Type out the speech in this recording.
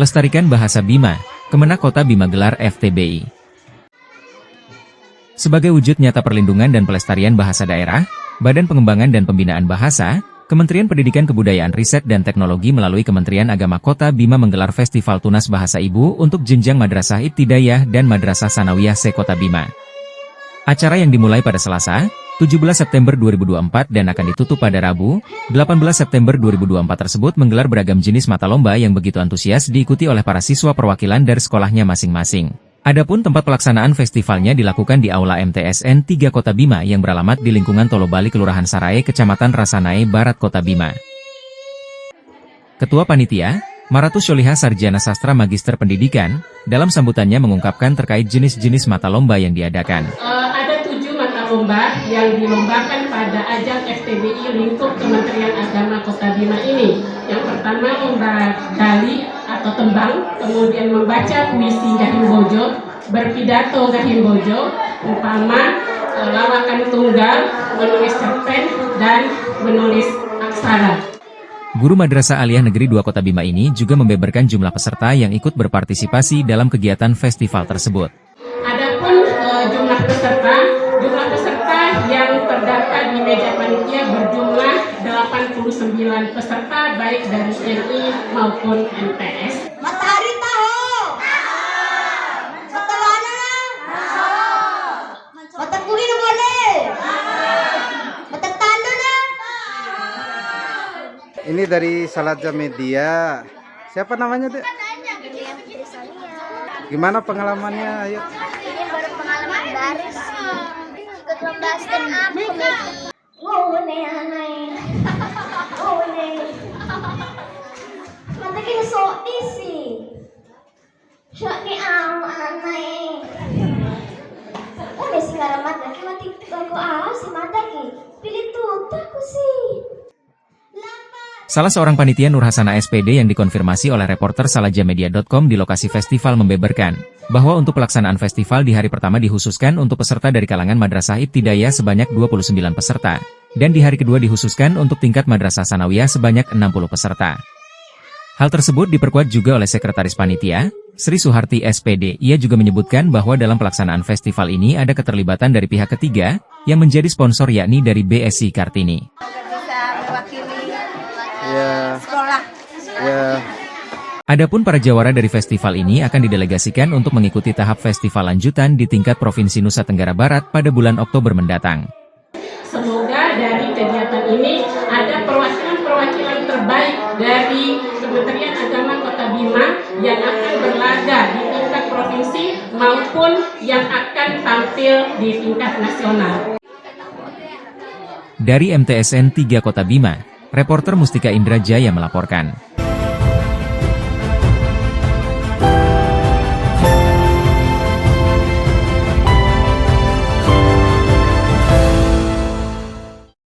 Pelestarikan Bahasa Bima, Kemenak Kota Bima gelar FTBI. Sebagai wujud nyata perlindungan dan pelestarian bahasa daerah, Badan Pengembangan dan Pembinaan Bahasa, Kementerian Pendidikan Kebudayaan Riset dan Teknologi melalui Kementerian Agama Kota Bima menggelar Festival Tunas Bahasa Ibu untuk jenjang Madrasah Ibtidaiyah dan Madrasah Sanawiyah se-Kota Bima. Acara yang dimulai pada Selasa, 17 September 2024 dan akan ditutup pada Rabu, 18 September 2024 tersebut menggelar beragam jenis mata lomba yang begitu antusias diikuti oleh para siswa perwakilan dari sekolahnya masing-masing. Adapun tempat pelaksanaan festivalnya dilakukan di Aula MTSN 3 Kota Bima yang beralamat di lingkungan Tolobali Kelurahan Sarae Kecamatan Rasanae Barat Kota Bima. Ketua Panitia, Maratus Syolihah Sarjana Sastra Magister Pendidikan, dalam sambutannya mengungkapkan terkait jenis-jenis mata lomba yang diadakan. Ada 7 mata lomba yang dilombakan pada ajang FTBI lingkup Kementerian Agama Kota Bima ini. Yang pertama lomba dali atau tembang, kemudian membaca puisi Gahimbojo, berpidato Gahimbojo, umpama lawakan tunggal, menulis cerpen, dan menulis aksara. Guru Madrasah Aliyah Negeri 2 Kota Bima ini juga membeberkan jumlah peserta yang ikut berpartisipasi dalam kegiatan festival tersebut. Adapun jumlah peserta yang terdaftar di meja panitia berjumlah 89 peserta baik dari NI maupun MTS. Matahari tahu. Mata mana? Mata kuning boleh. Mata tanduk na. Ini dari Salaja Media. Siapa namanya, Dek? Gimana pengalamannya? Ayo. Ini baru pengalaman baru sih. Ikut lomba stand up komedi. Oh, aneh. Mata kita so easy. Shot ni aneh. Udah sih kalau mata kita mati aku si mata ki. Pilih tuh aku sih. Salah seorang panitia Nur Hasana SPD yang dikonfirmasi oleh reporter salajamedia.com di lokasi festival membeberkan bahwa untuk pelaksanaan festival di hari pertama dikhususkan untuk peserta dari kalangan Madrasah Ibtidaiyah sebanyak 29 peserta, dan di hari kedua dikhususkan untuk tingkat Madrasah Sanawiyah sebanyak 60 peserta. Hal tersebut diperkuat juga oleh Sekretaris Panitia, Sri Suharti SPD. Ia juga menyebutkan bahwa dalam pelaksanaan festival ini ada keterlibatan dari pihak ketiga yang menjadi sponsor yakni dari BSI Kartini. Sekolah. Adapun para jawara dari festival ini akan didelegasikan untuk mengikuti tahap festival lanjutan di tingkat Provinsi Nusa Tenggara Barat pada bulan Oktober mendatang. Semoga dari kegiatan ini ada perwakilan-perwakilan terbaik dari Kementerian Agama Kota Bima yang akan berlaga di tingkat provinsi maupun yang akan tampil di tingkat nasional. Dari MTSN 3 Kota Bima, reporter Mustika Indra Jaya melaporkan.